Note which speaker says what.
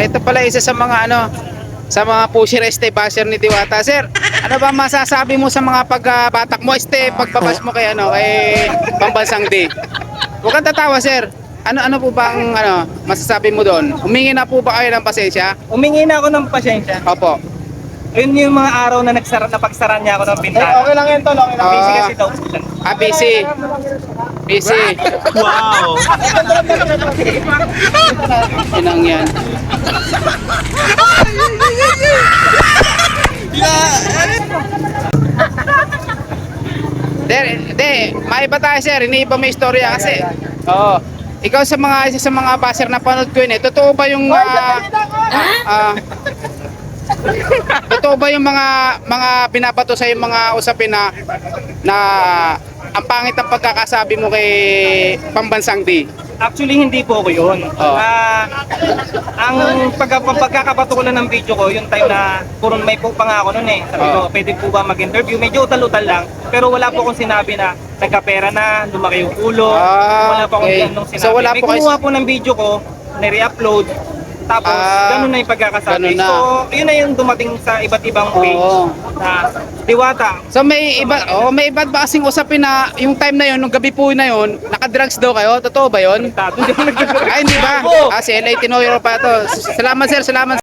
Speaker 1: ito pala isa sa mga sa mga pusher basher ni Diwata. Sir, ano ba masasabi mo sa mga pagbatak mo pagbabash mo kay kay Pambansang D? Huwag kang tatawa, sir. Ano po bang masasabi mo doon? Humingi na po ba kayo ng pasensya?
Speaker 2: Umingi na ako ng pasensya.
Speaker 1: Opo.
Speaker 2: Yun yung mga araw na napagsaran niya ako ng bintana.
Speaker 3: Okay lang yan, tol. Okay lang.
Speaker 2: Busy kasi daw.
Speaker 1: Busy. Busy.
Speaker 2: Wow!
Speaker 1: Inang yan. Hindi, maiba tayo, sir. Iniiba mo istorya kasi. Oo. Ikaw isa sa mga baser na panood ko yun totoo ba yung totoo ba yung mga binabato sa yung mga usapin na ang pangit ng pagkakasabi mo kay Pambansang D?
Speaker 2: Actually, hindi po ako yun.
Speaker 1: Oh.
Speaker 2: Ang pagkakabato ko lang ng video ko, yung time na puro may po pa nga ako nun eh. Sabi ko, pwede po ba mag-interview? Medyo utal-utal lang. Pero wala po akong sinabi na nagkapera na, lumaki yung ulo. Wala po akong ganong sinabi.
Speaker 1: So, wala
Speaker 2: may
Speaker 1: po
Speaker 2: kumuha po ng video ko, nire-upload. Tapos, ganun na yung pagkakasabi.
Speaker 1: Na.
Speaker 2: So, yun na yung dumating sa iba't ibang page na Diwata.
Speaker 1: So may iba ba kasing usapin na yung time na yun, nung gabi po na yun, naka-drugs daw kayo? Totoo ba yun? Ay, hindi ba? Si LA Tinoyro pa to. Salamat, sir. Salamat.